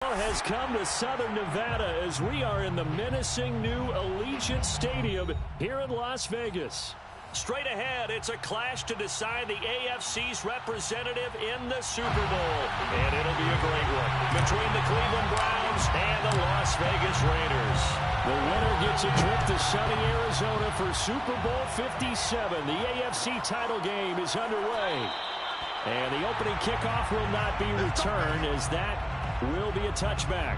Has come to Southern Nevada as we are in the menacing new Allegiant Stadium here in Las Vegas. Straight ahead, it's a clash to decide the AFC's representative in the Super Bowl. And it'll be a great one between the Cleveland Browns and the Las Vegas Raiders. The winner gets a trip to sunny Arizona for Super Bowl 57. The AFC title game is underway. And the opening kickoff will not be returned as that will be a touchback.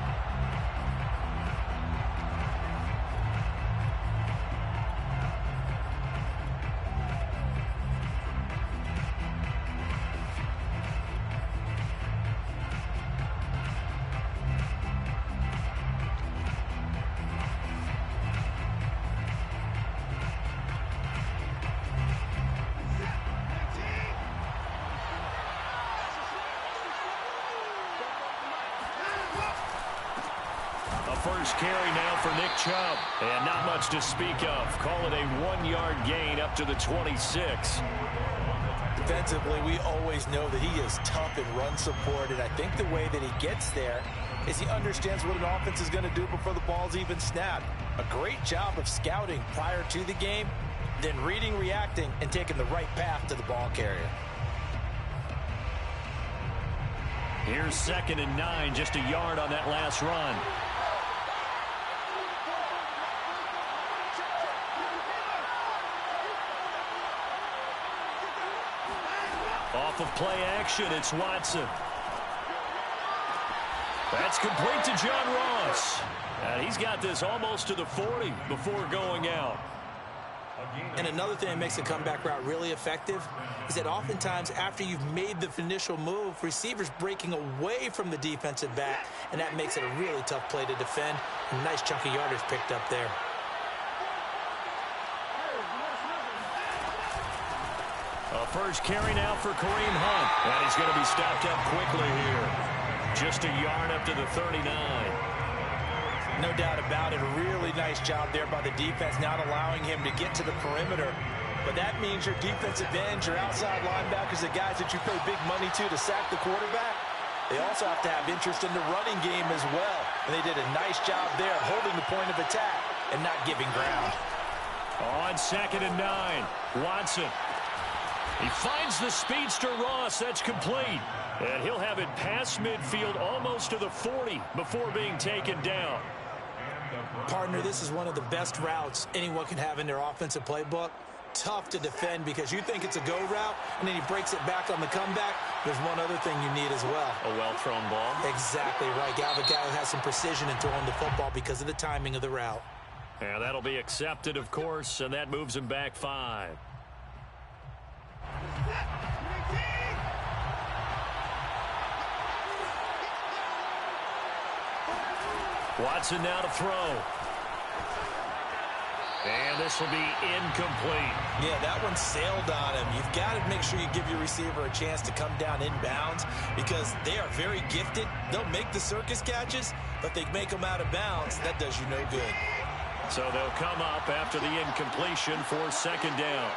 First carry now for Nick Chubb. And not much to speak of. Call it a 1-yard gain up to the 26. Defensively, we always know that he is tough in run support. And I think the way that he gets there is he understands what an offense is going to do before the ball's even snapped. A great job of scouting prior to the game, then reading, reacting, and taking the right path to the ball carrier. Here's 2nd and 9, just a yard on that last run. Off of play action, it's Watson. That's complete to John Ross. And he's got this almost to the 40 before going out. And another thing that makes a comeback route really effective is that oftentimes after you've made the initial move, receivers breaking away from the defensive back, and that makes it a really tough play to defend. A nice chunk of yardage picked up there. A first carry now for Kareem Hunt. And he's going to be stopped up quickly here. Just a yard up to the 39. No doubt about it. A really nice job there by the defense, not allowing him to get to the perimeter. But that means your defensive ends, your outside linebackers, the guys that you pay big money to sack the quarterback, they also have to have interest in the running game as well. And they did a nice job there holding the point of attack and not giving ground. On 2nd and 9, Watson. He finds the speedster Ross. That's complete. And he'll have it past midfield almost to the 40 before being taken down. Partner, this is one of the best routes anyone can have in their offensive playbook. Tough to defend because you think it's a go route, and then he breaks it back on the comeback. There's one other thing you need as well. A well-thrown ball. Exactly right. You have a guy who has some precision in throwing the football because of the timing of the route. And that'll be accepted, of course, and that moves him back 5. Watson now to throw. And this will be incomplete. Yeah, that one sailed on him. You've got to make sure you give your receiver a chance to come down inbounds because they are very gifted. They'll make the circus catches, but they make them out of bounds. That does you no good. So they'll come up after the incompletion for 2nd down.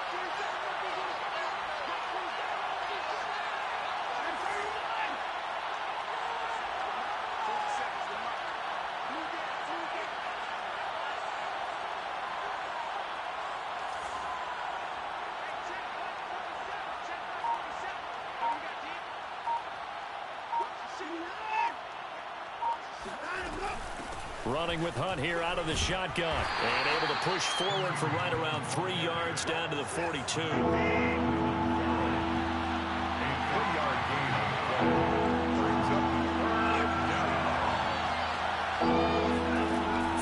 Running with Hunt here out of the shotgun. And able to push forward for right around 3 yards down to the 42. A 3-yard gain. Brings up 3rd down.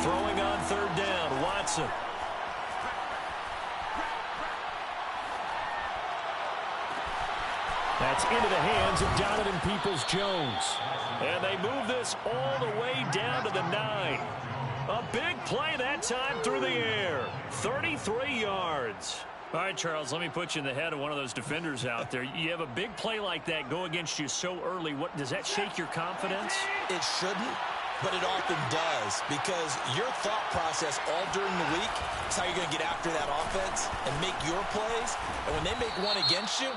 Throwing on 3rd down, Watson. That's into the hands of Donovan Peoples-Jones. And they move this all the way down to the 9. A big play that time through the air. 33 yards. All right, Charles, let me put you in the head of one of those defenders out there. You have a big play like that go against you so early. What does that shake your confidence? It shouldn't, but it often does because your thought process all during the week is how you're going to get after that offense and make your plays. And when they make one against you,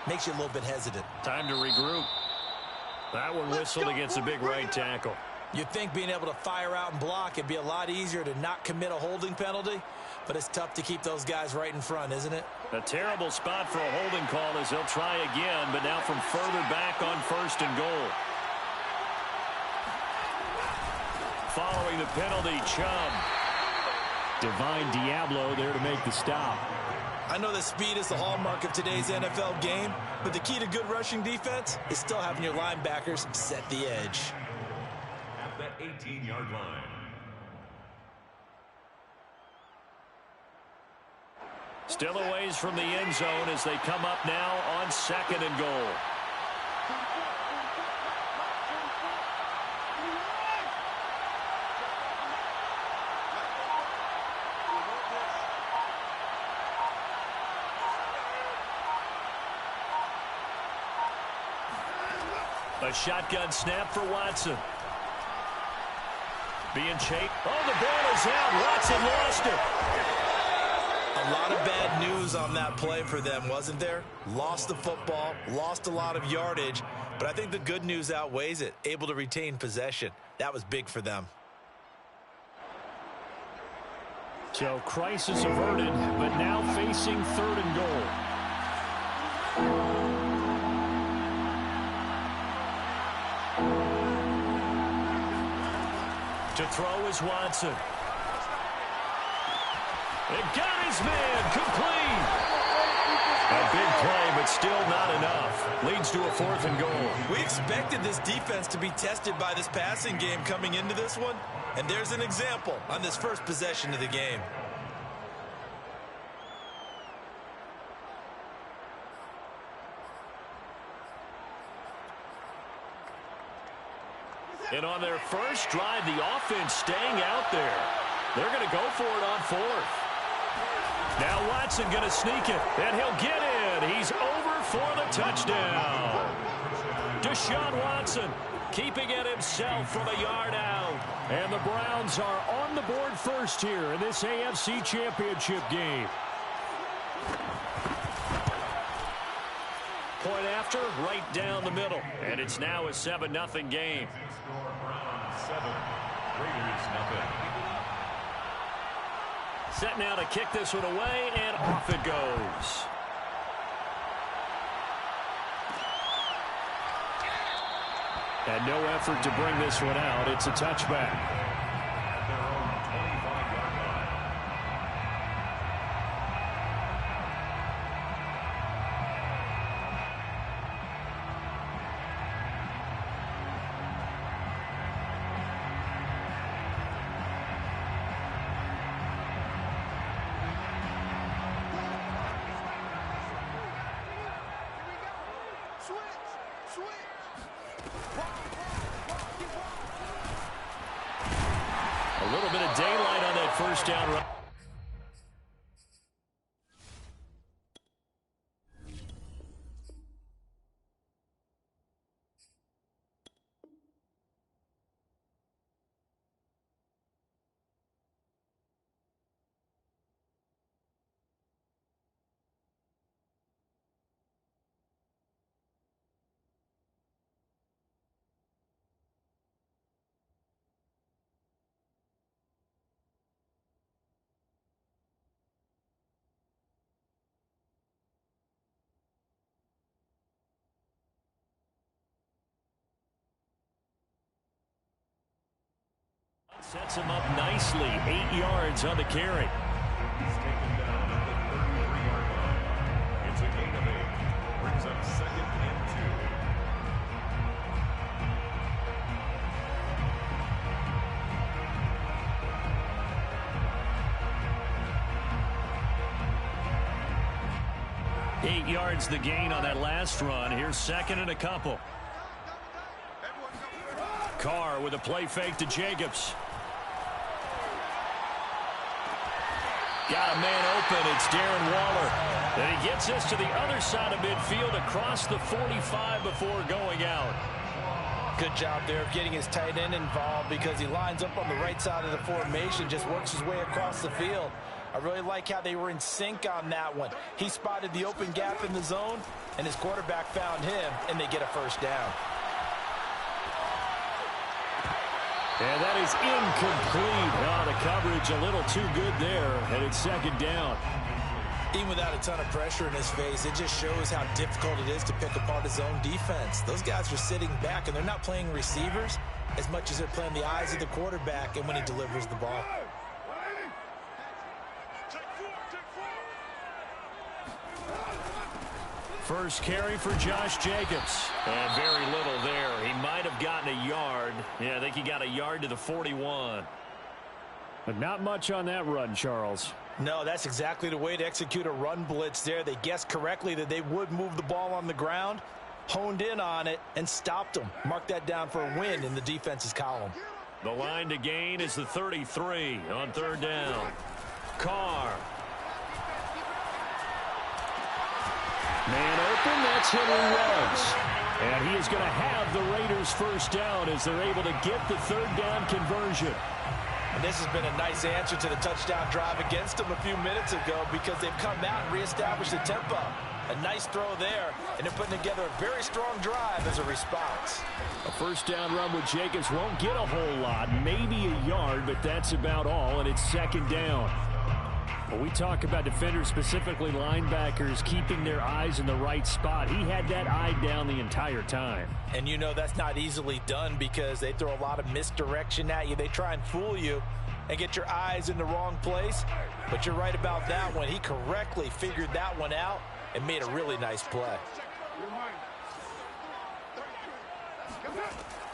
makes you a little bit hesitant. Time to regroup. That one whistled against a big right tackle. You'd think being able to fire out and block, it'd be a lot easier to not commit a holding penalty, but it's tough to keep those guys right in front, isn't it? A terrible spot for a holding call as he'll try again, but now from further back on 1st and goal. Following the penalty, Chubb. Divine Diablo there to make the stop. I know that speed is the hallmark of today's NFL game, but the key to good rushing defense is still having your linebackers set the edge. At the 18-yard line. Still a ways from the end zone as they come up now on 2nd and goal. A shotgun snap for Watson. Being chased. Oh, the ball is out. Watson lost it. A lot of bad news on that play for them, wasn't there? Lost the football, lost a lot of yardage, but I think the good news outweighs it. Able to retain possession. That was big for them. So crisis averted, but now facing 3rd and goal. To throw is Watson. It got his man complete. A big play, but still not enough. Leads to a 4th and goal. We expected this defense to be tested by this passing game coming into this one, and there's an example on this first possession of the game. And on their first drive, the offense staying out there. They're going to go for it on 4th. Now Watson going to sneak it, and he'll get in. He's over for the touchdown. Deshaun Watson keeping it himself from a yard out. And the Browns are on the board first here in this AFC Championship game. Point after, right down the middle. And it's now a 7-0 game. Score Browns 7, Raiders 0. Set now to kick this one away, and off it goes. And no effort to bring this one out. It's a touchback. At their own 25-yard line. A little bit of daylight on that first down run. Sets him up nicely. 8 yards on the carry. He's taken down at the 33-yard line. It's a gain of 8. Brings up 2nd and 2. 8 yards the gain on that last run. Here's 2nd and a couple. Carr with a play fake to Jacobs. Got a man open. It's Darren Waller. And he gets us to the other side of midfield across the 45 before going out. Good job there of getting his tight end involved because he lines up on the right side of the formation, just works his way across the field. I really like how they were in sync on that one. He spotted the open gap in the zone, and his quarterback found him, and they get a first down. And that is incomplete. Oh, the coverage a little too good there, and it's second down. Even without a ton of pressure in his face, it just shows how difficult it is to pick apart his own defense. Those guys are sitting back, and they're not playing receivers as much as they're playing the eyes of the quarterback and when he delivers the ball. First carry for Josh Jacobs. And very little there. He might have gotten a yard. Yeah, I think he got a yard to the 41. But not much on that run, Charles. No, that's exactly the way to execute a run blitz there. They guessed correctly that they would move the ball on the ground, honed in on it, and stopped them. Mark that down for a win in the defense's column. The line to gain is the 33 on third down. Carr. Man open, that's Henry Ruggs. And he is going to have the Raiders first down as they're able to get the third down conversion. And this has been a nice answer to the touchdown drive against them a few minutes ago because they've come out and reestablished the tempo. A nice throw there, and they're putting together a very strong drive as a response. A first down run with Jacobs won't get a whole lot, maybe a yard, but that's about all, and it's second down. When we talk about defenders, specifically linebackers, keeping their eyes in the right spot, he had that eye down the entire time. And you know that's not easily done because they throw a lot of misdirection at you. They try and fool you and get your eyes in the wrong place. But you're right about that one. He correctly figured that one out and made a really nice play.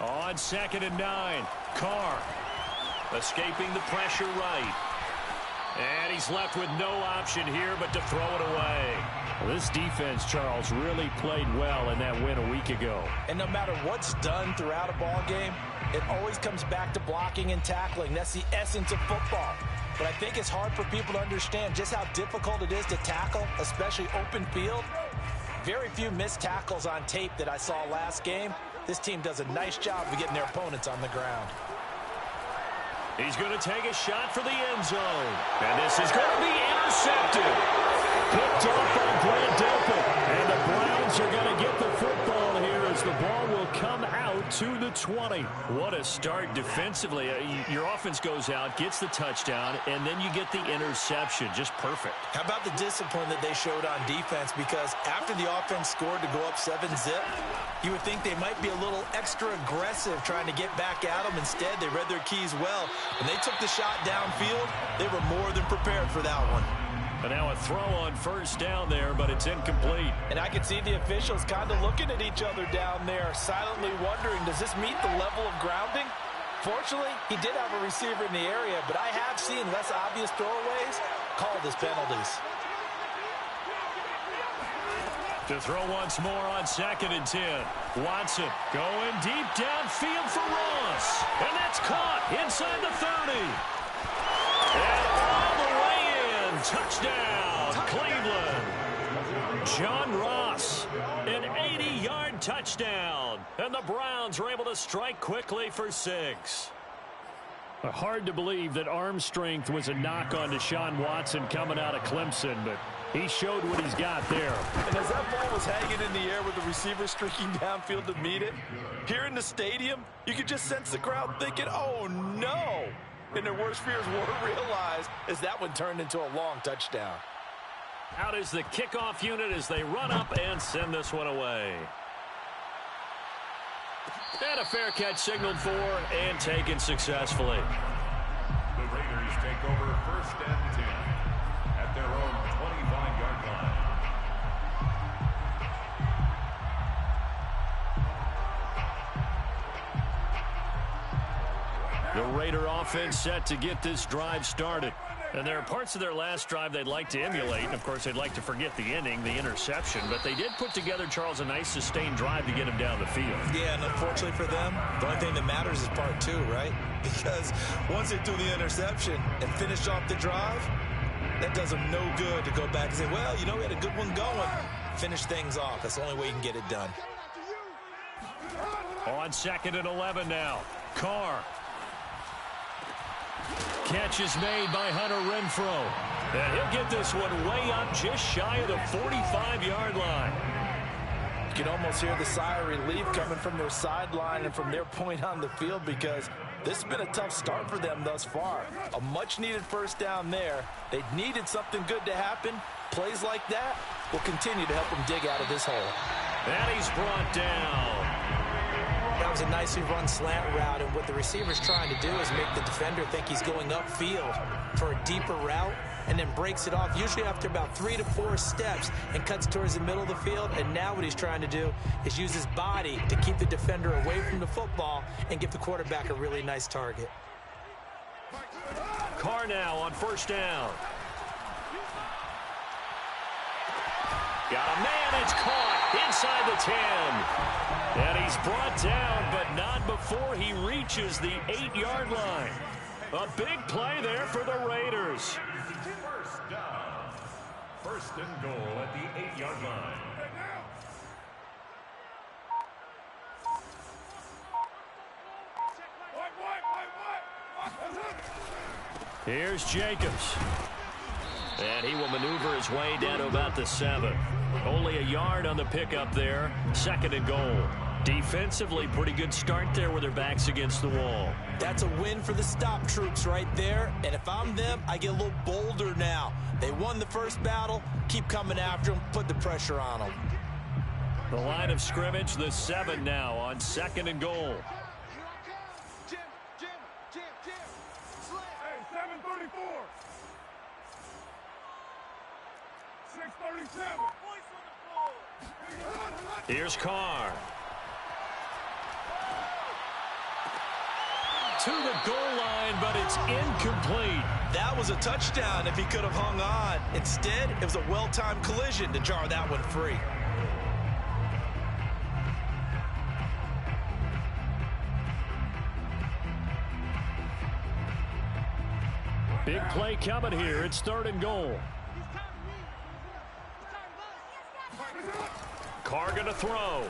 On 2nd and 9, Carr escaping the pressure right. And he's left with no option here but to throw it away. Well, this defense, Charles, really played well in that win a week ago. And no matter what's done throughout a ball game, it always comes back to blocking and tackling. That's the essence of football. But I think it's hard for people to understand just how difficult it is to tackle, especially open field. Very few missed tackles on tape that I saw last game. This team does a nice job of getting their opponents on the ground. He's going to take a shot for the end zone. And this is going to be intercepted. Picked off by Grant Delpit. And the Browns are going to get the football here as the ball will come out to the 20. What a start defensively. Your offense goes out, gets the touchdown, and then you get the interception. Just perfect. How about the discipline that they showed on defense? Because after the offense scored to go up 7-zip, you would think they might be a little extra aggressive trying to get back at them. Instead, they read their keys well. When they took the shot downfield, they were more than prepared for that one. And now a throw on first down there, but it's incomplete. And I can see the officials kind of looking at each other down there, silently wondering, does this meet the level of grounding? Fortunately, he did have a receiver in the area, but I have seen less obvious throwaways called as penalties. To throw once more on 2nd and 10. Watson going deep downfield for Ross. And that's caught inside the 30. And all the way in. Touchdown, Cleveland. John Ross, an 80-yard touchdown. And the Browns were able to strike quickly for 6. Hard to believe that arm strength was a knock on Deshaun Watson coming out of Clemson, but he showed what he's got there. And as that ball was hanging in the air with the receiver streaking downfield to meet it, here in the stadium, you could just sense the crowd thinking, oh, no. And their worst fears were realized as that one turned into a long touchdown. Out is the kickoff unit as they run up and send this one away. And a fair catch signaled for and taken successfully. The Raiders take over 1st and 10 at their own 25-yard line. The Raider offense set to get this drive started. And there are parts of their last drive they'd like to emulate. And, of course, they'd like to forget the inning, the interception. But they did put together, Charles, a nice sustained drive to get him down the field. Yeah, and unfortunately for them, the only thing that matters is part 2, right? Because once they threw the interception and finished off the drive, that does them no good to go back and say, well, you know, we had a good one going. Finish things off. That's the only way you can get it done. On 2nd and 11 now. Carr. Catch is made by Hunter Renfrow. And he'll get this one way up just shy of the 45-yard line. You can almost hear the sigh of relief coming from their sideline and from their point on the field because This has been a tough start for them thus far. A much-needed first down there. They needed something good to happen. Plays like that will continue to help them dig out of this hole. And he's brought down. That was a nicely run slant route, and what the receiver's trying to do is make the defender think he's going upfield for a deeper route, and then breaks it off, usually after about 3 to 4 steps, and cuts towards the middle of the field. And now what he's trying to do is use his body to keep the defender away from the football and give the quarterback a really nice target. Carr now on first down. Got a man, it's caught inside the 10. And he's brought down, but not before he reaches the 8-yard line. A big play there for the Raiders. First down. First and goal at the 8-yard line. Here's Jacobs. And he will maneuver his way down to about the 7. Only a yard on the pickup there. Second and goal. Defensively, pretty good start there with their backs against the wall. That's a win for the stop troops right there. And if I'm them, I get a little bolder now. They won the first battle. Keep coming after them. Put the pressure on them. The line of scrimmage, the 7 now on second and goal. Hey, 734. 637. Here's Carr. To the goal line, but it's incomplete. That was a touchdown if he could have hung on. Instead, it was a well-timed collision to jar that one free. Big play coming here. It's third and goal. Carr going to throw.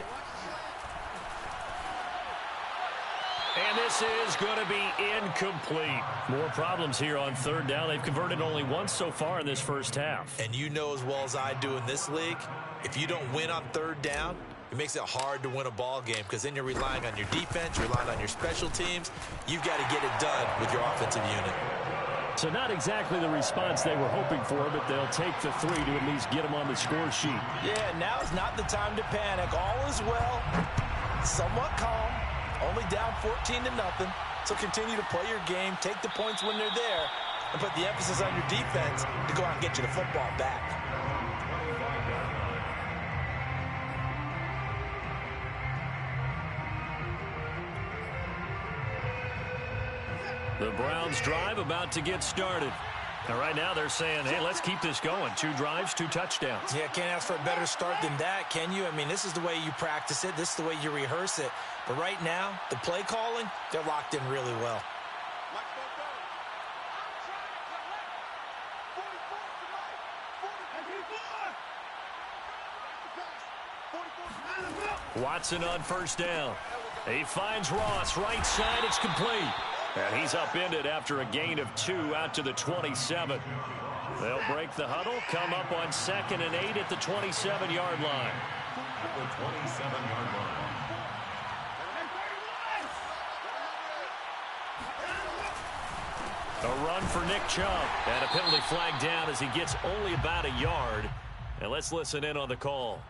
And this is going to be incomplete. More problems here on third down. They've converted only once so far in this first half. And you know as well as I do in this league, if you don't win on third down, it makes it hard to win a ball game because then you're relying on your defense, you're relying on your special teams. You've got to get it done with your offensive unit. So not exactly the response they were hoping for, but they'll take the 3 to at least get them on the score sheet. Yeah, now's not the time to panic. All is well, somewhat calm, only down 14-0. So continue to play your game, take the points when they're there, and put the emphasis on your defense to go out and get you the football back. The Browns drive about to get started. And right now they're saying, hey, let's keep this going. 2 drives, 2 touchdowns. Yeah, can't ask for a better start than that, can you? I mean, this is the way you practice it. This is the way you rehearse it. But right now, the play calling, they're locked in really well. Watson on first down. He finds Ross, right side, it's complete. And he's upended after a gain of 2 out to the 27. They'll break the huddle, come up on 2nd and 8 at the 27-yard line. The 27-yard line. A run for Nick Chubb. And a penalty flag down as he gets only about a yard. And let's listen in on the call.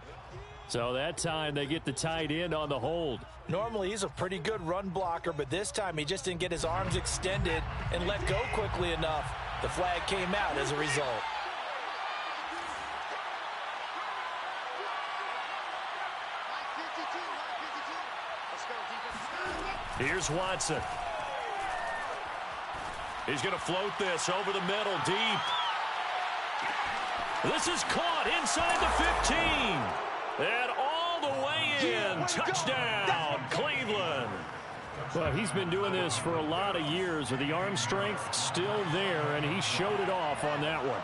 So that time they get the tight end on the hold. Normally he's a pretty good run blocker, but this time he just didn't get his arms extended and let go quickly enough. The flag came out as a result. Here's Watson. He's going to float this over the middle deep. This is caught inside the 15. And all the way in. Touchdown, Cleveland. Well, he's been doing this for a lot of years with the arm strength still there, and he showed it off on that one.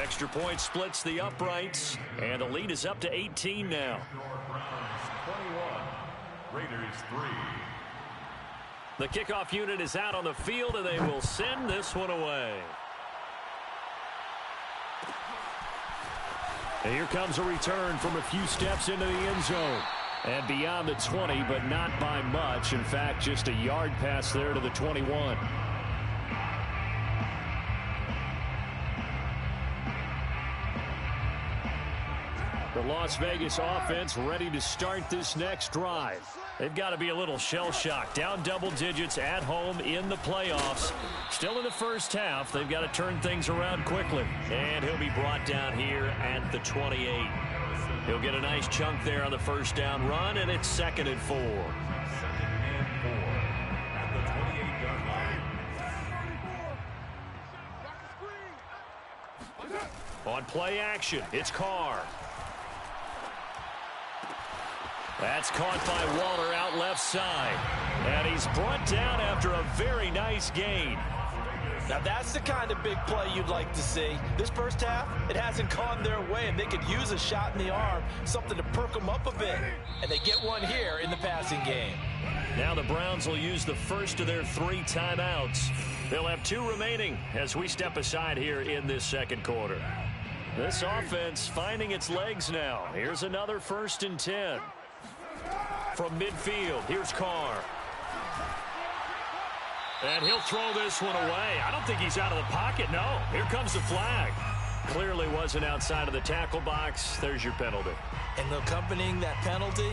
Extra point splits the uprights, and the lead is up to 18 now. Browns 21, Raiders 3. The kickoff unit is out on the field, and they will send this one away. And here comes a return from a few steps into the end zone. And beyond the 20, but not by much. In fact, just a yard pass there to the 21. The Las Vegas offense ready to start this next drive. They've got to be a little shell-shocked. Down double digits at home in the playoffs. Still in the first half. They've got to turn things around quickly. And he'll be brought down here at the 28. He'll get a nice chunk there on the first down run, and it's 2nd and 4. 2nd and 4 at the 28-yard line. On play action, it's Carr. That's caught by Waller out left side. And he's brought down after a very nice gain. Now that's the kind of big play you'd like to see. This first half, it hasn't gone their way, and they could use a shot in the arm, something to perk them up a bit. And they get one here in the passing game. Now the Browns will use the first of their 3 timeouts. They'll have 2 remaining as we step aside here in this second quarter. This offense finding its legs now. Here's another 1st and 10. From midfield, here's Carr. And he'll throw this one away. I don't think he's out of the pocket, no. Here comes the flag. Clearly wasn't outside of the tackle box. There's your penalty. And accompanying that penalty,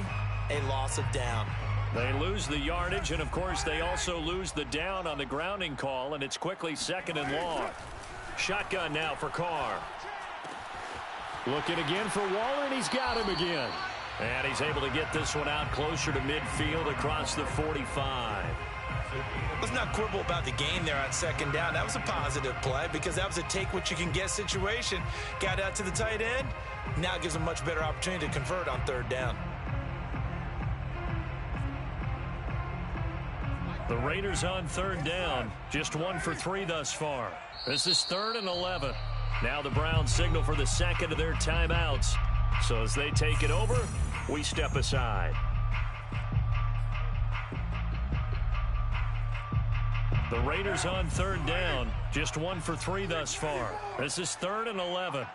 a loss of down. They lose the yardage, and of course they also lose the down on the grounding call, and it's quickly 2nd and long. Shotgun now for Carr. Looking again for Waller, and he's got him again. And he's able to get this one out closer to midfield across the 45. Let's not quibble about the gain there on 2nd down. That was a positive play because that was a take-what-you-can-get situation. Got out to the tight end. Now gives them a much better opportunity to convert on 3rd down. The Raiders on 3rd down. Just 1 for 3 thus far. This is 3rd and 11. Now the Browns signal for the 2nd of their timeouts. So as they take it over, we step aside. The Raiders on 3rd down. Just 1 for 3 thus far. This is 3rd and 11.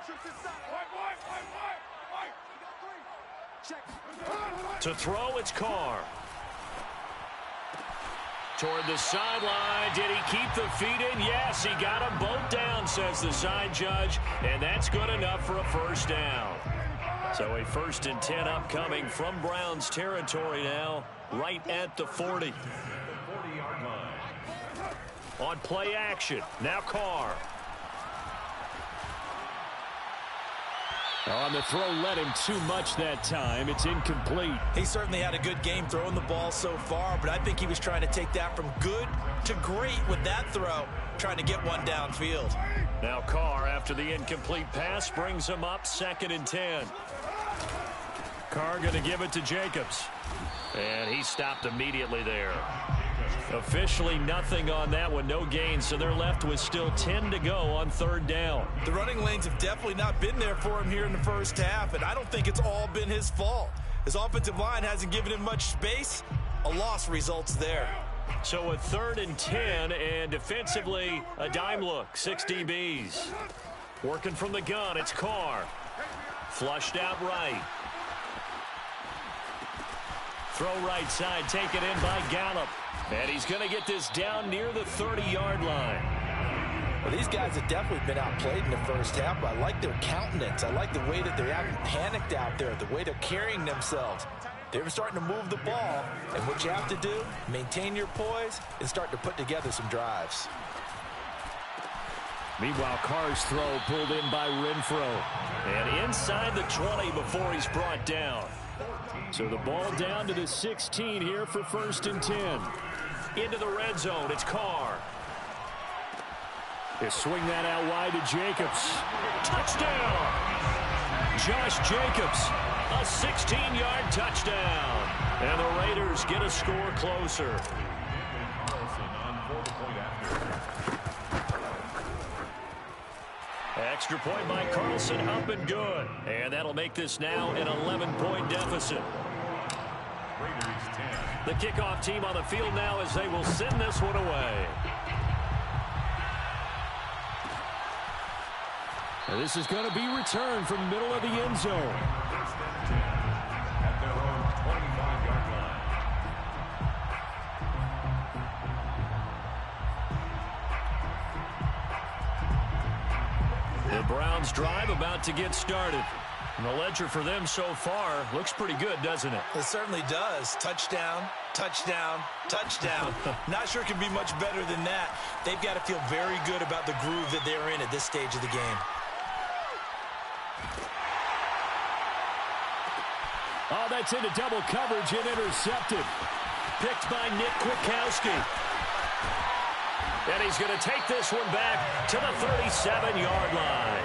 To throw, it's Carr. Toward the sideline. Did he keep the feet in? Yes, he got them both down, says the side judge. And that's good enough for a 1st down. So a 1st and 10 upcoming from Browns territory now, right at the 40. 40-yard line. On play action, now Carr. On the throw, led him too much that time. It's incomplete. He certainly had a good game throwing the ball so far, but I think he was trying to take that from good to great with that throw, trying to get one downfield. Now Carr, after the incomplete pass, brings him up 2nd and 10. Carr going to give it to Jacobs. And he stopped immediately there. Officially nothing on that one, no gain, so they're left with still 10 to go on 3rd down. The running lanes have definitely not been there for him here in the first half, and I don't think it's all been his fault. His offensive line hasn't given him much space. A loss results there. So a 3rd and 10, and defensively a dime look, 6 DBs. Working from the gun, it's Carr. Flushed out right. Throw right side, taken in by Gallup. And he's going to get this down near the 30-yard line. Well, these guys have definitely been outplayed in the first half, but I like their countenance. I like the way that they haven't panicked out there, the way they're carrying themselves. They're starting to move the ball, and what you have to do, maintain your poise and start to put together some drives. Meanwhile, Carr's throw pulled in by Renfro. And inside the 20 before he's brought down. So the ball down to the 16 here for 1st and 10. Into the red zone, it's Carr. They swing that out wide to Jacobs. Touchdown! Josh Jacobs, a 16-yard touchdown. And the Raiders get a score closer. Extra point by Carlson, up and good. And that'll make this now an 11-point deficit. Raiders 10. The kickoff team on the field now as they will send this one away. And this is going to be returned from the middle of the end zone. At their own 25-yard line. The Browns drive about to get started. And the ledger for them so far looks pretty good, doesn't it? It certainly does. Touchdown, touchdown, touchdown. Not sure it can be much better than that. They've got to feel very good about the groove that they're in at this stage of the game. Oh, that's into double coverage and intercepted. Picked by Nick Kwiatkowski. And he's going to take this one back to the 37-yard line.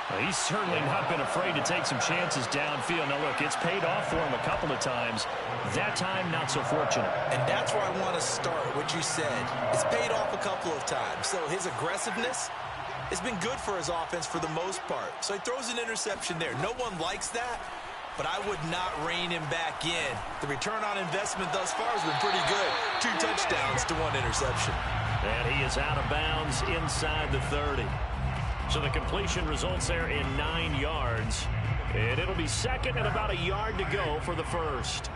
Well, he's certainly not been afraid to take some chances downfield. Now, look, it's paid off for him a couple of times. That time, not so fortunate. And that's where I want to start, what you said. It's paid off a couple of times. So his aggressiveness has been good for his offense for the most part. So he throws an interception there. No one likes that, but I would not rein him back in. The return on investment thus far has been pretty good. 2 touchdowns to 1 interception. And he is out of bounds inside the 30. So the completion results there in 9 yards. And it'll be second and about a yard to go for the first.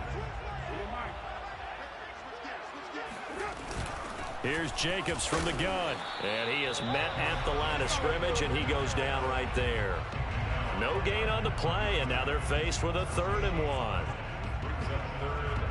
Here's Jacobs from the gun. And he is met at the line of scrimmage, and he goes down right there. No gain on the play, and now they're faced with a 3rd and 1. Brings up 3rd and 1.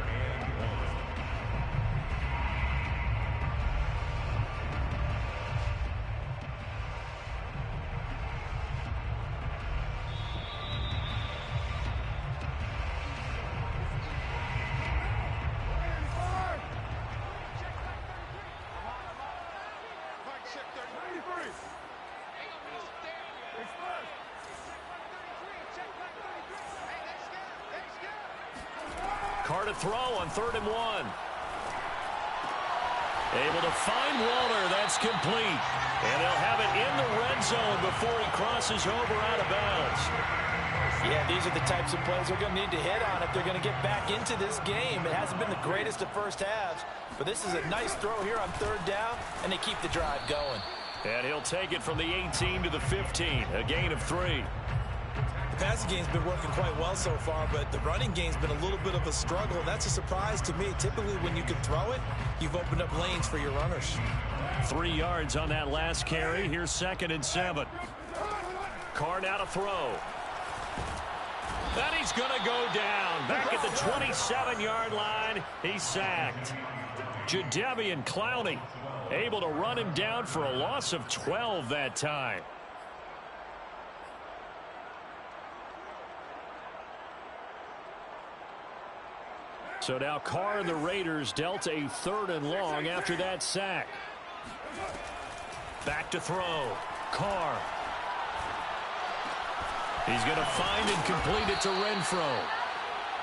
Carr to throw on 3rd and 1. Able to find Waller. That's complete. And they'll have it in the red zone before he crosses over out of bounds. Yeah, these are the types of plays they're going to need to hit on if they're going to get back into this game. It hasn't been the greatest of first halves, but this is a nice throw here on 3rd down, and they keep the drive going. And he'll take it from the 18 to the 15, a gain of 3. The passing game's been working quite well so far, but the running game's been a little bit of a struggle, and that's a surprise to me. Typically, when you can throw it, you've opened up lanes for your runners. 3 yards on that last carry. Here's 2nd and 7. Carr now to throw. And he's going to go down. Back at the 27-yard line. He's sacked. Jadeveon Clowney able to run him down for a loss of 12 that time. So now Carr and the Raiders dealt a 3rd and long after that sack. Back to throw. Carr. He's going to find and complete it to Renfro.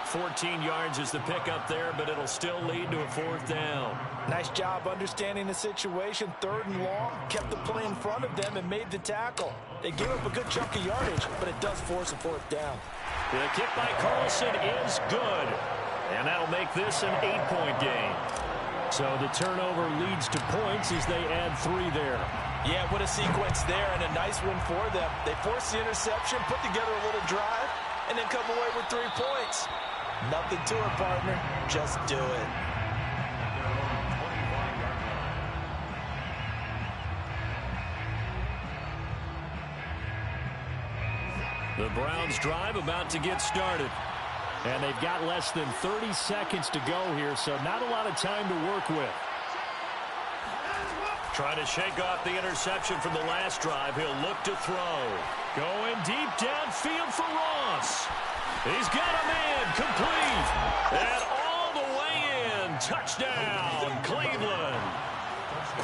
14 yards is the pickup there, but it'll still lead to a 4th down. Nice job understanding the situation. 3rd and long, kept the play in front of them and made the tackle. They gave up a good chunk of yardage, but it does force a 4th down. The kick by Carlson is good. And that'll make this an 8-point game. So the turnover leads to points as they add 3 there. Yeah, what a sequence there, and a nice one for them. They force the interception, put together a little drive, and then come away with 3 points. Nothing to it, partner. Just do it. The Browns drive about to get started. And they've got less than 30 seconds to go here, so not a lot of time to work with. Trying to shake off the interception from the last drive. He'll look to throw. Going deep downfield for Ross. He's got a man complete. And all the way in. Touchdown, Cleveland.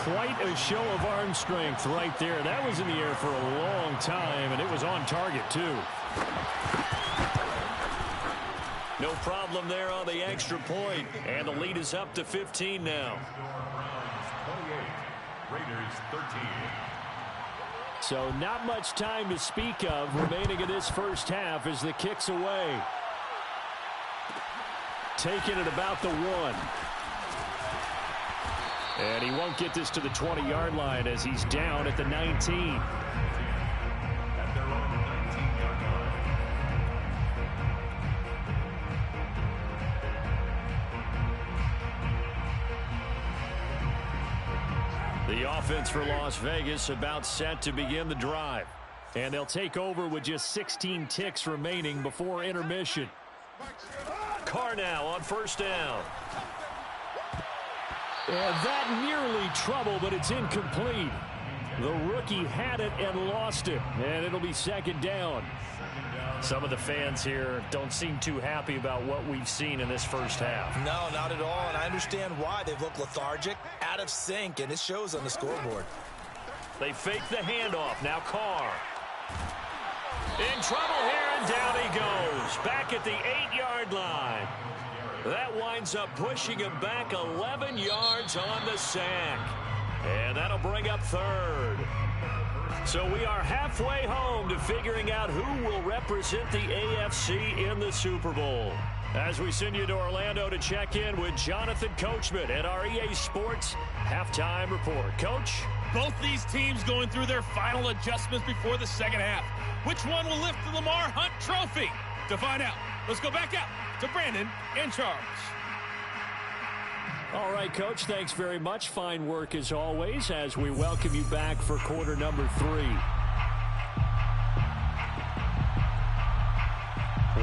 Quite a show of arm strength right there. That was in the air for a long time, and it was on target, too. No problem there on the extra point. And the lead is up to 15 now. Raiders 13. So not much time to speak of remaining in this first half as the kick's away. taken at about the 1. And he won't get this to the 20-yard line as he's down at the 19. At their own 19-yard line. The offense for Las Vegas about set to begin the drive. And they'll take over with just 16 ticks remaining before intermission. Carr now on first down. And that nearly trouble, but it's incomplete. The rookie had it and lost it, and it'll be second down. Some of the fans here don't seem too happy about what we've seen in this first half. No, not at all, and I understand why. They've looked lethargic, out of sync, and it shows on the scoreboard. They fake the handoff. Now Carr. In trouble here, and down he goes. Back at the 8-yard line. That winds up pushing him back 11 yards on the sack. And that'll bring up third. So we are halfway home to figuring out who will represent the AFC in the Super Bowl. As we send you to Orlando to check in with Jonathan Coachman at our EA Sports Halftime Report. Coach? Both these teams going through their final adjustments before the second half. Which one will lift the Lamar Hunt Trophy? To find out, let's go back out to Brandon in charge. All right, Coach, thanks very much. Fine work as always as we welcome you back for quarter number 3.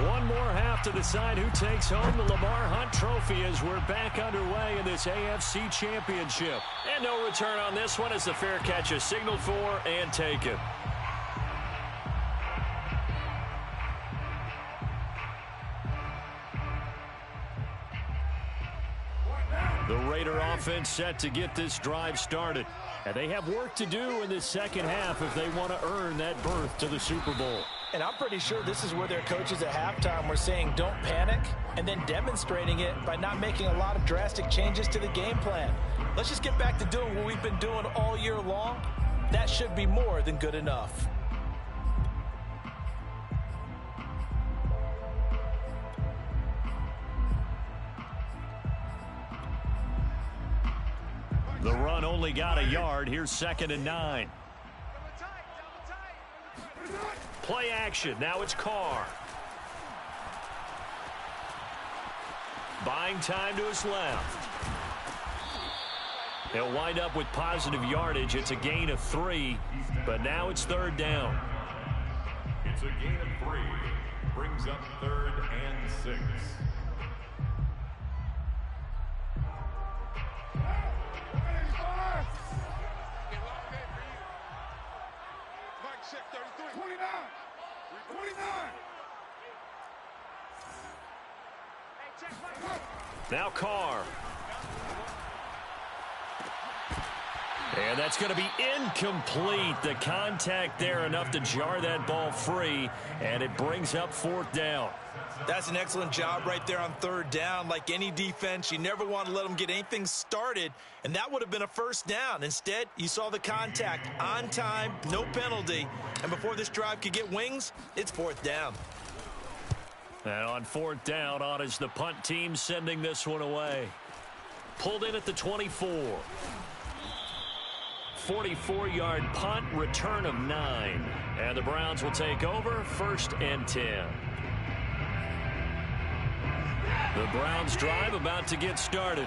One more half to decide who takes home the Lamar Hunt Trophy as we're back underway in this AFC Championship. And no return on this one as the fair catch is signaled for and taken. The Raider offense set to get this drive started. And they have work to do in this second half if they want to earn that berth to the Super Bowl. And I'm pretty sure this is where their coaches at halftime were saying don't panic, and then demonstrating it by not making a lot of drastic changes to the game plan. Let's just get back to doing what we've been doing all year long. That should be more than good enough. The run only got a yard. Here's 2nd and 9. Play action. Now it's Carr. Buying time to his left. He'll wind up with positive yardage. It's a gain of 3, but now it's 3rd down. It's a gain of 3. Brings up 3rd and 6. Now Carr. And that's going to be incomplete. The contact there enough to jar that ball free, and it brings up 4th down. That's an excellent job right there on 3rd down. Like any defense, you never want to let them get anything started, and that would have been a 1st down. Instead, you saw the contact on time, no penalty, and before this drive could get wings, it's 4th down. And on 4th down, on is the punt team sending this one away. Pulled in at the 24. 44-yard punt, return of 9. And the Browns will take over, 1st and 10. The Browns drive about to get started.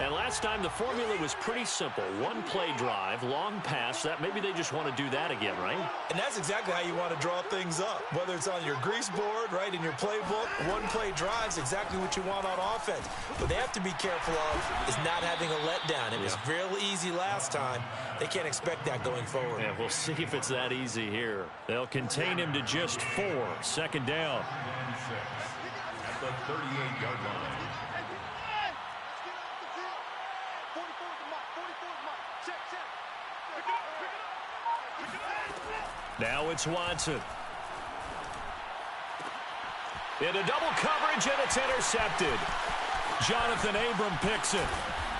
And last time the formula was pretty simple. One play drive, long pass. That maybe they just want to do that again, right? And that's exactly how you want to draw things up. Whether it's on your grease board, right, in your playbook, one play drive is exactly what you want on offense. What they have to be careful of is not having a letdown. It was real easy last time. They can't expect that going forward. Yeah, we'll see if it's that easy here. They'll contain him to just 4. 2nd down. At the 38-yard line. Now it's Watson. Into double coverage, and it's intercepted. Jonathan Abram picks it.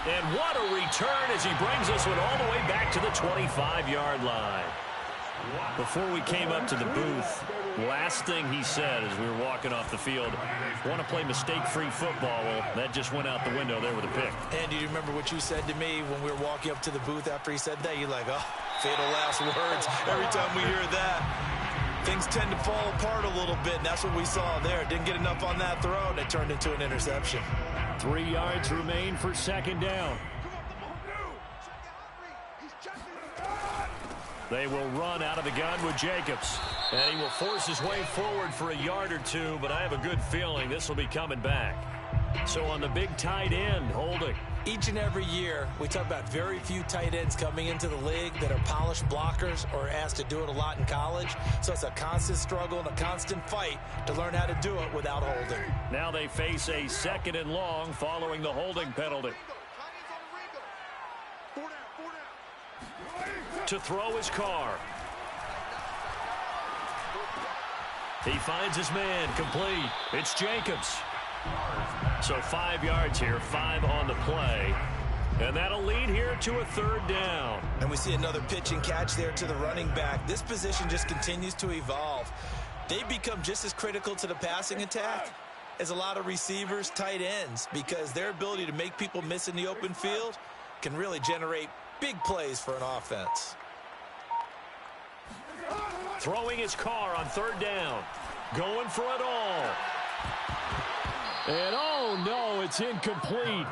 And what a return as he brings this one all the way back to the 25-yard line. Before we came up to the booth, last thing he said as we were walking off the field, want to play mistake-free football. Well, that just went out the window there with a pick. And do you remember what you said to me when we were walking up to the booth after he said that? You're like, oh, fatal last words. Every time we hear that, things tend to fall apart a little bit, and that's what we saw there. Didn't get enough on that throw, and it turned into an interception. 3 yards remain for second down. They will run out of the gun with Jacobs. And he will force his way forward for a yard or two, but I have a good feeling this will be coming back. So on the big tight end, Holding. Each and every year, we talk about very few tight ends coming into the league that are polished blockers or asked to do it a lot in college. So it's a constant struggle and a constant fight to learn how to do it without holding. Now they face a 2nd and long following the holding penalty. To throw his Carr. He finds his man, complete. It's Jacobs. So 5 yards here, 5 on the play. And that'll lead here to a 3rd down. And we see another pitch and catch there to the running back. This position just continues to evolve. They become just as critical to the passing attack as a lot of receivers, tight ends, because their ability to make people miss in the open field can really generate big plays for an offense. Throwing his Carr on 3rd down. Going for it all. And oh no, it's incomplete.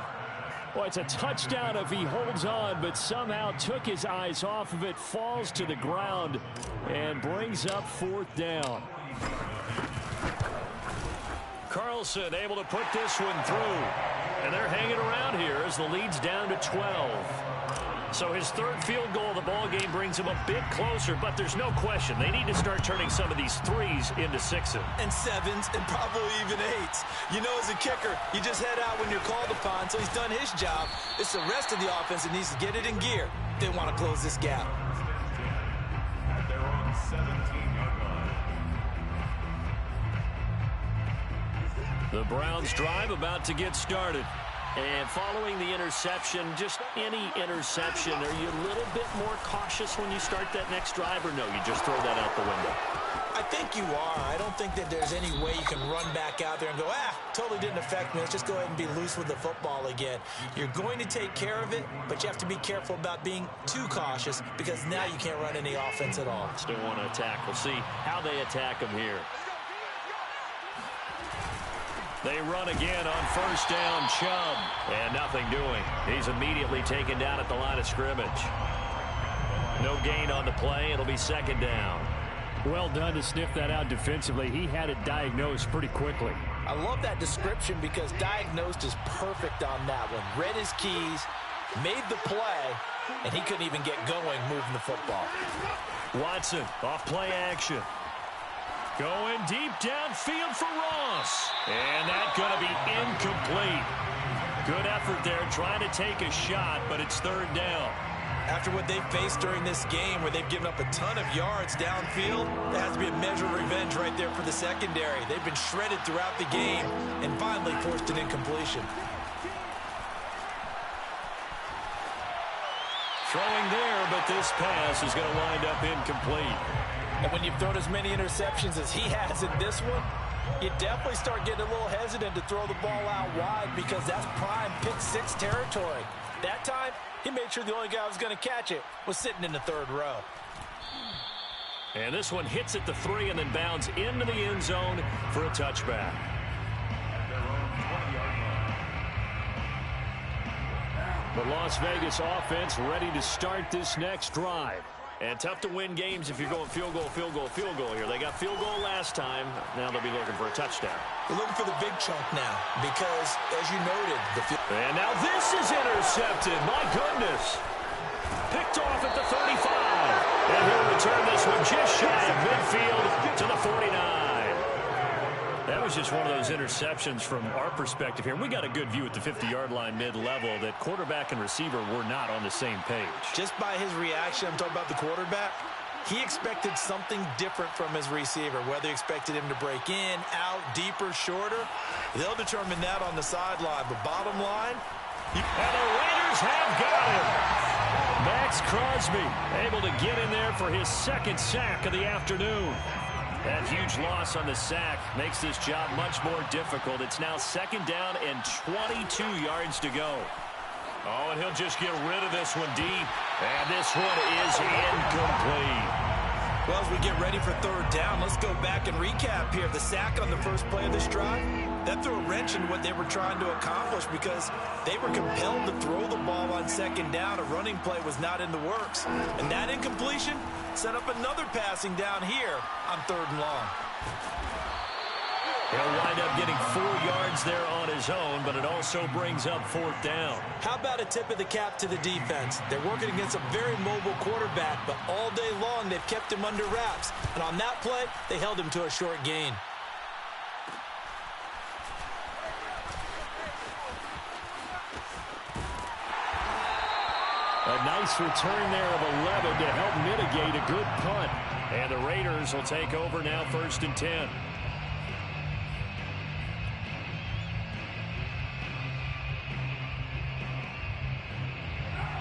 Well, it's a touchdown if he holds on, but somehow took his eyes off of it, falls to the ground, and brings up 4th down. Carlson able to put this one through. And they're hanging around here as the lead's down to 12. So his 3rd field goal of the ball game brings him a bit closer, but there's no question they need to start turning some of these 3s into 6s. And 7s and probably even 8s. You know, as a kicker, you just head out when you're called upon, so he's done his job. It's the rest of the offense that needs to get it in gear. They want to close this gap. At their own 17-yard line. The Browns drive about to get started. And following the interception, just any interception, are you a little bit more cautious when you start that next drive, or no, you just throw that out the window? I think you are. I don't think that there's any way you can run back out there and go, totally didn't affect me. Let's just go ahead and be loose with the football again. You're going to take care of it, but you have to be careful about being too cautious because now you can't run any offense at all. Still want to attack. We'll see how they attack him here. They run again on 1st down, Chubb. And nothing doing. He's immediately taken down at the line of scrimmage. No gain on the play. It'll be 2nd down. Well done to sniff that out defensively. He had it diagnosed pretty quickly. I love that description because diagnosed is perfect on that one. Read his keys, made the play, and he couldn't even get going moving the football. Watson off play action. Going deep downfield for Ross. And that's going to be incomplete. Good effort there trying to take a shot, but it's 3rd down. After what they've faced during this game where they've given up a ton of yards downfield, there has to be a measure of revenge right there for the secondary. They've been shredded throughout the game and finally forced an incompletion. Throwing there, but this pass is going to wind up incomplete. And when you've thrown as many interceptions as he has in this one, you definitely start getting a little hesitant to throw the ball out wide because that's prime pick-6 territory. That time, he made sure the only guy who was going to catch it was sitting in the 3rd row. And this one hits at the 3 and then bounds into the end zone for a touchback. At their own 20-yard line. The Las Vegas offense ready to start this next drive. And tough to win games if you're going field goal, field goal, field goal here. They got field goal last time. Now they'll be looking for a touchdown. They're looking for the big chunk now because, as you noted, and now this is intercepted. My goodness. Picked off at the 35. And he'll return this one just shy of midfield to the 49. That was just one of those interceptions from our perspective here. We got a good view at the 50-yard line mid-level that quarterback and receiver were not on the same page. Just by his reaction, I'm talking about the quarterback, he expected something different from his receiver, whether he expected him to break in, out, deeper, shorter. They'll determine that on the sideline. But bottom line, and the Raiders have got him. Max Crosby able to get in there for his second sack of the afternoon. That huge loss on the sack makes this job much more difficult. It's now 2nd down and 22 yards to go. Oh, and he'll just get rid of this one deep. And this one is incomplete. Well, as we get ready for 3rd down, let's go back and recap here. The sack on the first play of this drive, that threw a wrench in what they were trying to accomplish because they were compelled to throw the ball on 2nd down. A running play was not in the works. And that incompletion set up another passing down here on 3rd and long. He'll wind up getting 4 yards there on his own, but it also brings up 4th down. How about a tip of the cap to the defense? They're working against a very mobile quarterback, but all day long they've kept him under wraps. And on that play, they held him to a short gain. A nice return there of 11 to help mitigate a good punt. And the Raiders will take over now 1st and 10.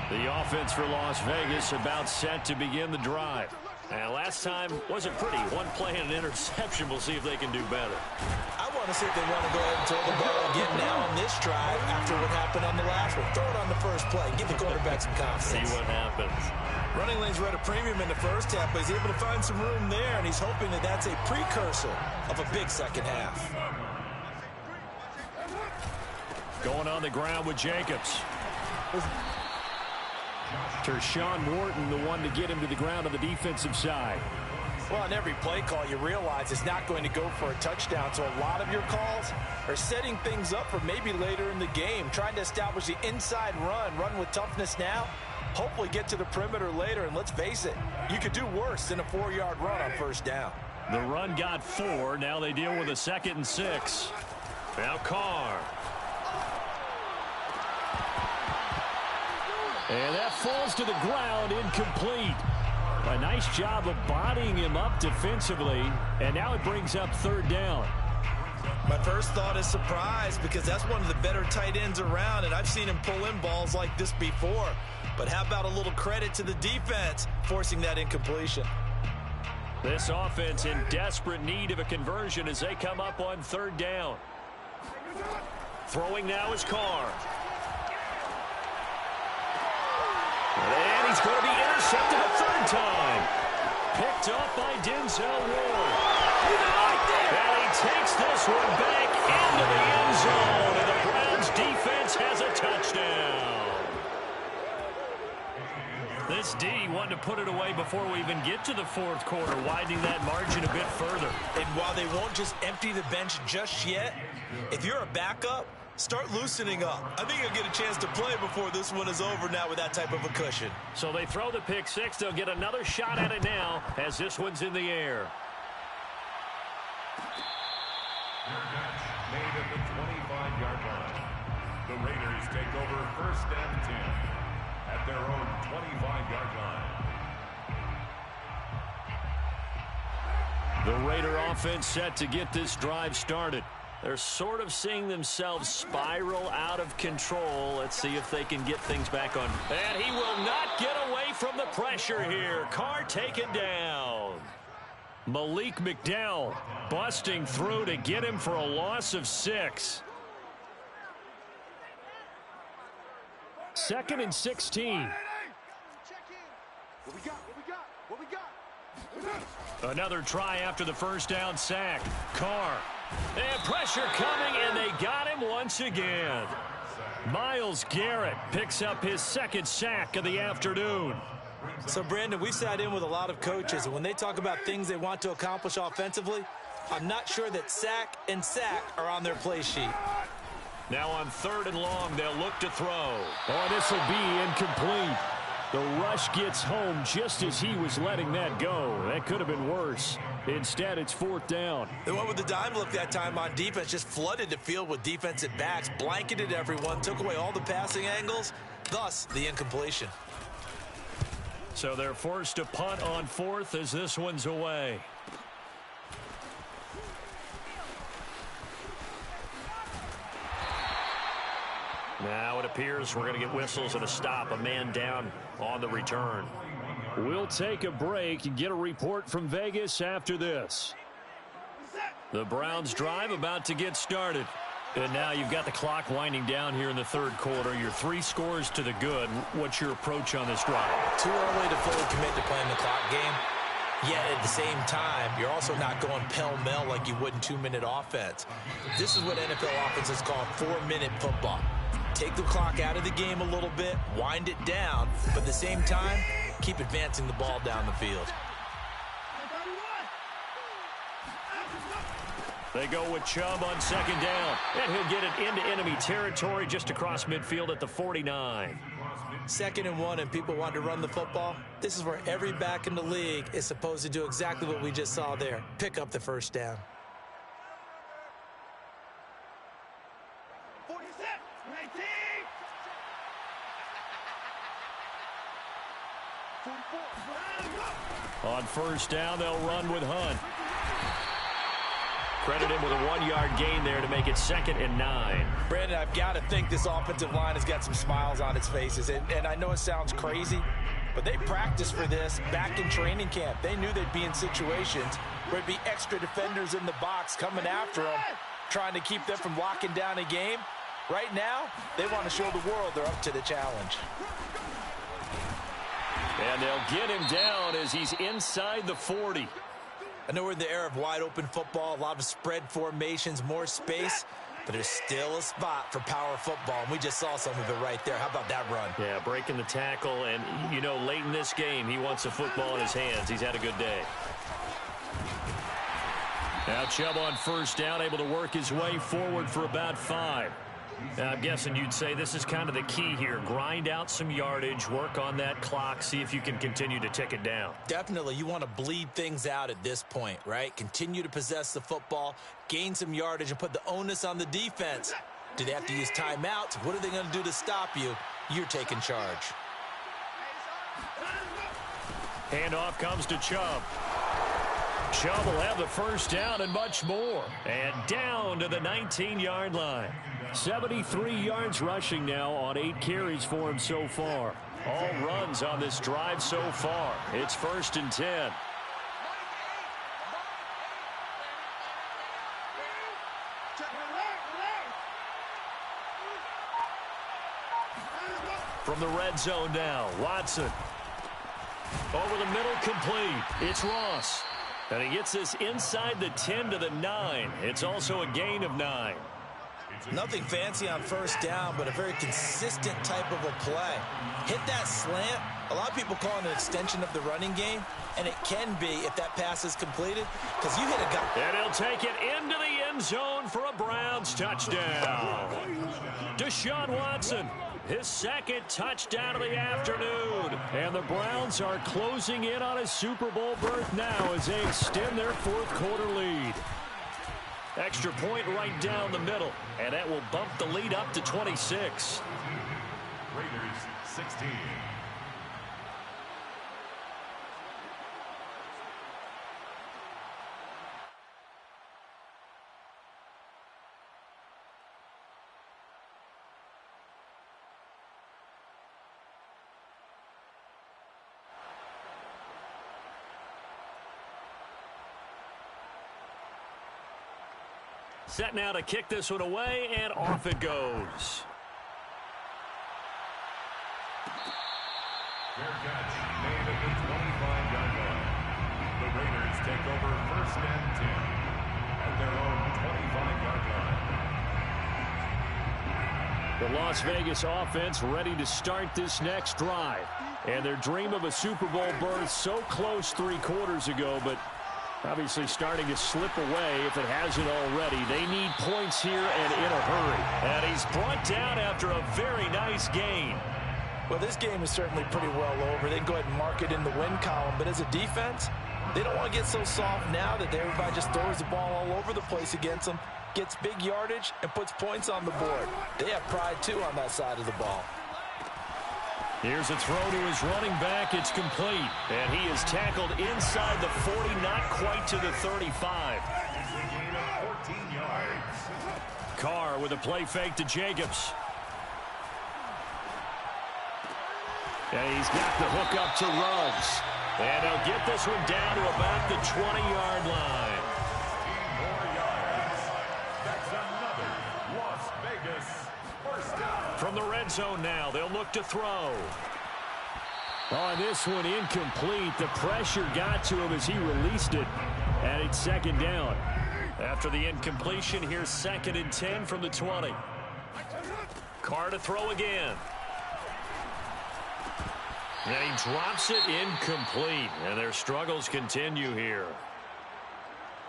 The offense for Las Vegas about set to begin the drive. And last time wasn't pretty. One play and an interception. We'll see if they can do better. I want to see if they want to go ahead and throw the ball again now on this drive after what happened on the last one. Throw it on the first play. Give the quarterback some confidence. See what happens. Running lanes were at a premium in the first half, but he's able to find some room there, and he's hoping that that's a precursor of a big second half. Going on the ground with Jacobs. Tershawn Wharton, the one to get him to the ground on the defensive side. Well, on every play call, you realize it's not going to go for a touchdown, so a lot of your calls are setting things up for maybe later in the game, trying to establish the inside run with toughness now, hopefully get to the perimeter later, and let's face it, you could do worse than a 4-yard run on 1st down. The run got 4. Now they deal with a 2nd and 6. Now Carr. And that falls to the ground, incomplete. A nice job of bodying him up defensively, and now it brings up 3rd down. My first thought is surprise because that's one of the better tight ends around, and I've seen him pull in balls like this before. But how about a little credit to the defense forcing that incompletion? This offense in desperate need of a conversion as they come up on 3rd down. Throwing now is Carr. And he's going to be intercepted a 3rd time. Picked off by Denzel Ward. And he takes this one back into the end zone. And the Browns defense has a touchdown. This D wanted to put it away before we even get to the 4th quarter, widening that margin a bit further. And while they won't just empty the bench just yet, if you're a backup, start loosening up. I think you'll get a chance to play before this one is over now with that type of a cushion. So they throw the pick 6. They'll get another shot at it now as this one's in the air. Made at the 25-yard line. The Raiders take over 1st and 10 at their own 25-yard line. The Raider offense set to get this drive started. They're sort of seeing themselves spiral out of control. Let's see if they can get things back on. And he will not get away from the pressure here. Carr taken down. Malik McDowell busting through to get him for a loss of 6. 2nd and 16. Another try after the 1st down sack. Carr. And pressure coming, and they got him once again. Myles Garrett picks up his 2nd sack of the afternoon. So, Brandon, we sat in with a lot of coaches, and when they talk about things they want to accomplish offensively, I'm not sure that sack and sack are on their play sheet. Now on 3rd and long, they'll look to throw. Oh, this will be incomplete. The rush gets home just as he was letting that go. That could have been worse. Instead, it's 4th down. They went with the dime look that time on defense, just flooded the field with defensive backs, blanketed everyone, took away all the passing angles, thus the incompletion. So they're forced to punt on 4th as this one's away. Now it appears we're going to get whistles and a stop. A man down on the return. We'll take a break and get a report from Vegas after this. The Browns drive about to get started. And now you've got the clock winding down here in the third quarter. You're 3 scores to the good. What's your approach on this drive? Too early to fully commit to playing the clock game. Yet at the same time, you're also not going pell-mell like you would in 2-minute offense. This is what NFL offenses call 4-minute football. Take the clock out of the game a little bit, wind it down, but at the same time, keep advancing the ball down the field. They go with Chubb on second down, and he'll get it into enemy territory just across midfield at the 49. 2nd and 1, and people want to run the football. This is where every back in the league is supposed to do exactly what we just saw there. Pick up the first down. On first down, they'll run with Hunt. Credit him with a 1-yard gain there to make it 2nd and 9. Brandon, I've got to think this offensive line has got some smiles on its faces. And I know it sounds crazy, but they practiced for this back in training camp. They knew they'd be in situations where there'd be extra defenders in the box coming after them, trying to keep them from locking down a game. Right now, they want to show the world they're up to the challenge. And they'll get him down as he's inside the 40. I know we're in the era of wide-open football, a lot of spread formations, more space, but there's still a spot for power football, and we just saw some of it right there. How about that run? Yeah, breaking the tackle, and, you know, late in this game, he wants the football in his hands. He's had a good day. Now Chubb on first down, able to work his way forward for about 5. Now, I'm guessing you'd say this is kind of the key here. Grind out some yardage, work on that clock, see if you can continue to tick it down. Definitely. You want to bleed things out at this point, right? Continue to possess the football, gain some yardage, and put the onus on the defense. Do they have to use timeouts? What are they going to do to stop you? You're taking charge. Handoff comes to Chubb. Chubb will have the first down and much more. And down to the 19-yard line. 73 yards rushing now on 8 carries for him so far. All runs on this drive so far. It's 1st and 10. From the red zone now, Watson. Over the middle, complete. It's Ross. And he gets this inside the 10 to the 9. It's also a gain of 9. Nothing fancy on first down, but a very consistent type of a play. Hit that slant. A lot of people call it an extension of the running game, and it can be if that pass is completed, because you hit a guy. And he'll take it into the end zone for a Browns touchdown. Deshaun Watson, his 2nd touchdown of the afternoon. And the Browns are closing in on a Super Bowl berth now as they extend their 4th quarter lead. Extra point right down the middle, and that will bump the lead up to 26. Raiders 16. Set now to kick this one away, and off it goes. Fair catch made at the 25-yard line. The Raiders take over 1st and 10 at their own 25-yard line. The Las Vegas offense ready to start this next drive. And their dream of a Super Bowl berth so close 3 quarters ago, but obviously starting to slip away if it hasn't already. They need points here and in a hurry. And he's brought down after a very nice gain. Well, this game is certainly pretty well over. They can go ahead and mark it in the win column. But as a defense, they don't want to get so soft now that everybody just throws the ball all over the place against them, gets big yardage, and puts points on the board. They have pride, too, on that side of the ball. Here's a throw to his running back. It's complete. And he is tackled inside the 40, not quite to the 35. Gain of 14 yards. Carr with a play fake to Jacobs. And he's got the hook up to Ruggs. And he'll get this one down to about the 20-yard line. 15 more yards. That's another Las Vegas first down. From the red zone now, they'll look to throw. On this one, incomplete. The pressure got to him as he released it. And it's second down. After the incompletion, here's 2nd and 10 from the 20. Carr to throw again. And he drops it incomplete. And their struggles continue here.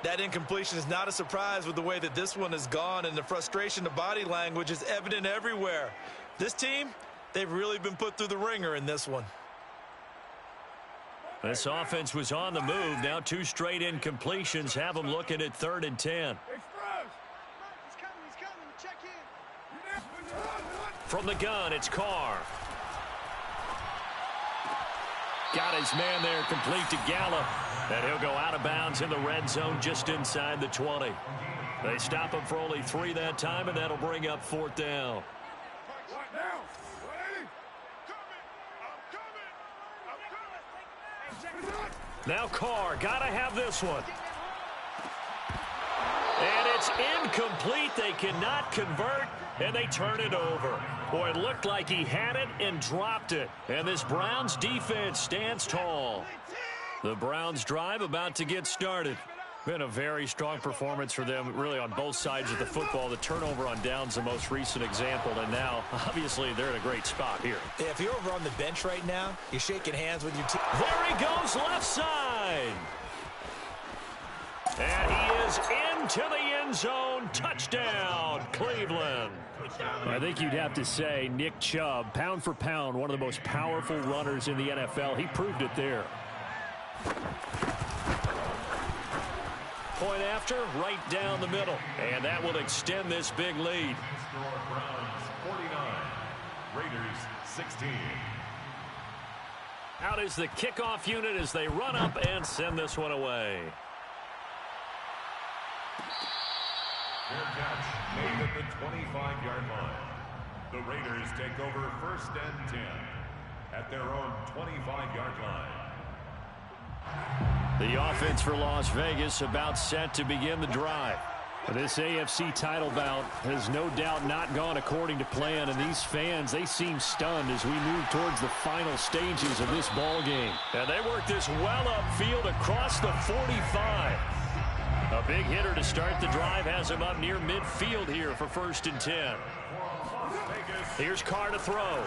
That incompletion is not a surprise with the way that this one has gone, and the frustration of body language is evident everywhere. This team, they've really been put through the ringer in this one. This offense was on the move. Now 2 straight incompletions have them looking at 3rd and 10. From the gun, it's Carr. Got his man there, complete to Gallup. And he'll go out of bounds in the red zone just inside the 20. They stop him for only 3 that time, and that'll bring up 4th down. Now Carr, gotta have this one. And it's incomplete. They cannot convert, and they turn it over. Boy, it looked like he had it and dropped it. And this Browns defense stands tall. The Browns drive about to get started. Been a very strong performance for them, really, on both sides of the football. The turnover on downs, the most recent example, and now, obviously, they're in a great spot here. Yeah, if you're over on the bench right now, you're shaking hands with your team. There he goes, left side. And he is into the end zone. Touchdown, Cleveland. I think you'd have to say Nick Chubb, pound for pound, one of the most powerful runners in the NFL. He proved it there. Point after, right down the middle. And that will extend this big lead. Score Browns 49, Raiders 16. Out is the kickoff unit as they run up and send this one away. Fair catch made at the 25-yard line. The Raiders take over 1st and 10 at their own 25-yard line. The offense for Las Vegas about set to begin the drive. This AFC title bout has no doubt not gone according to plan, and these fans, they seem stunned as we move towards the final stages of this ball game. And they work this well upfield across the 45. A big hitter to start the drive has him up near midfield here for 1st and 10. Here's Carr to throw.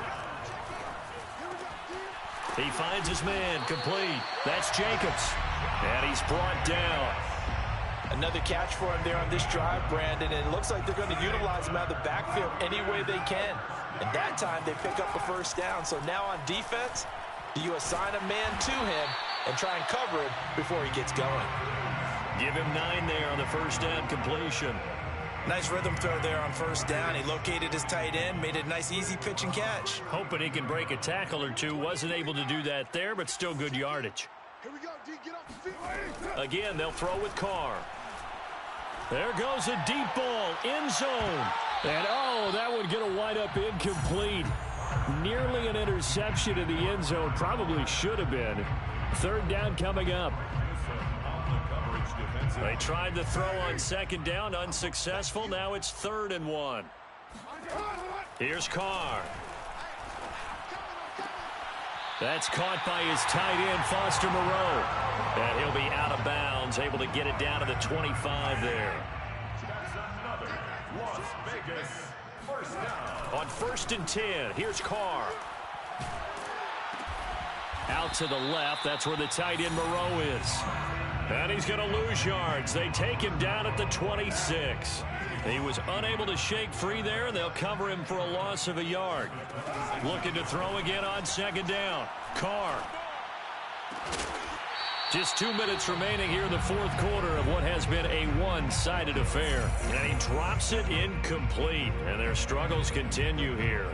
He finds his man, complete. That's Jacobs. And he's brought down. Another catch for him there on this drive, Brandon, and it looks like they're going to utilize him out of the backfield any way they can. And that time they pick up a 1st down. So now on defense, do you assign a man to him and try and cover him before he gets going? Give him 9 there on the 1st down completion. Nice rhythm throw there on 1st down. He located his tight end, made it a nice easy pitch and catch. Hoping he can break a tackle or two. Wasn't able to do that there, but still good yardage. Here we go, D. Get off the field. Again, they'll throw with Carr. There goes a deep ball, end zone. And, oh, that would get a wide-up incomplete. Nearly an interception in the end zone. Probably should have been. 3rd down coming up. They tried to throw on 2nd down, unsuccessful. Now it's 3rd and 1. Here's Carr. That's caught by his tight end, Foster Moreau. And he'll be out of bounds, able to get it down to the 25 there. That's another Las Vegas 1st down. On 1st and 10, here's Carr. Out to the left, that's where the tight end Moreau is. And he's going to lose yards. They take him down at the 26. He was unable to shake free there, and they'll cover him for a loss of a yard. Looking to throw again on 2nd down. Carr. Just 2 minutes remaining here in the 4th quarter of what has been a one-sided affair. And he drops it incomplete, and their struggles continue here.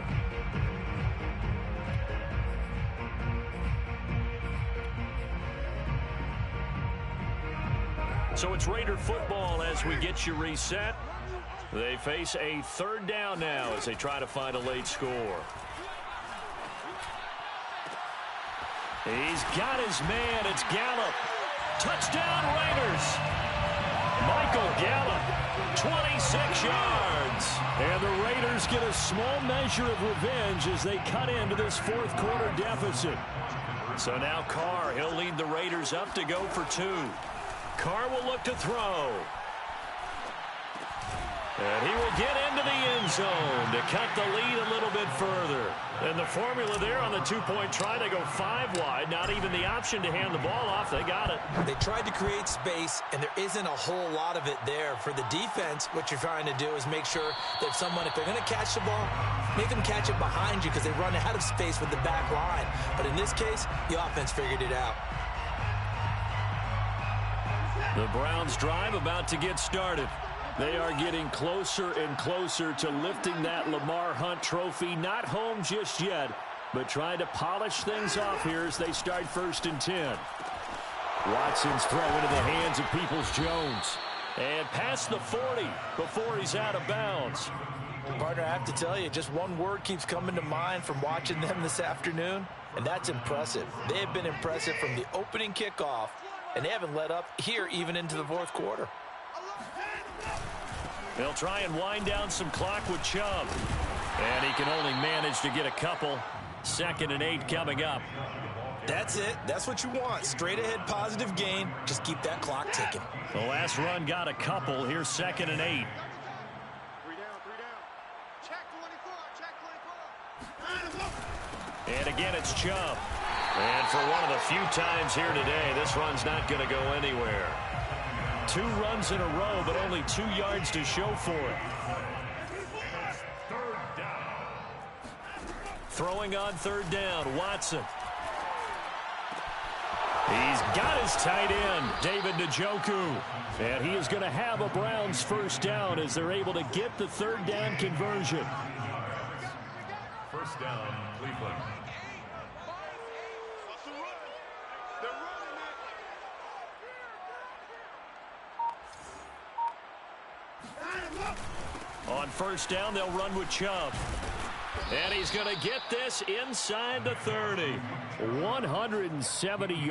So it's Raider football as we get you reset. They face a 3rd down now as they try to find a late score. He's got his man. It's Gallup. Touchdown Raiders. Michael Gallup, 26 yards. And the Raiders get a small measure of revenge as they cut into this fourth quarter deficit. So now Carr, he'll lead the Raiders up to go for 2. Carr will look to throw. And he will get into the end zone to cut the lead a little bit further. And the formula there on the two-point try, they go 5 wide. Not even the option to hand the ball off. They got it. They tried to create space, and there isn't a whole lot of it there. For the defense, what you're trying to do is make sure that if they're going to catch the ball, make them catch it behind you because they run out of space with the back line. But in this case, the offense figured it out. The Browns drive about to get started. They are getting closer and closer to lifting that Lamar Hunt trophy. Not home just yet, but trying to polish things off here as they start 1st and 10. Watson's throw into the hands of Peoples-Jones. And past the 40 before he's out of bounds. Partner, I have to tell you, just one word keeps coming to mind from watching them this afternoon, and that's impressive. They have been impressive from the opening kickoff, and they haven't let up here even into the fourth quarter. They'll try and wind down some clock with Chubb. And he can only manage to get a couple. 2nd and 8 coming up. That's it. That's what you want. Straight ahead positive gain. Just keep that clock ticking. The last run got a couple. Here's 2nd and 8. 3 down, 3 down. Check 24, check 24. And again, it's Chubb. And for one of the few times here today, this run's not going to go anywhere. 2 runs in a row, but only 2 yards to show for it. 3rd down. Throwing on 3rd down, Watson. He's got his tight end, David Njoku. And he is going to have a Browns 1st down as they're able to get the 3rd down conversion. 1st down, Cleveland. On 1st down, they'll run with Chubb. And he's going to get this inside the 30. 170 yards.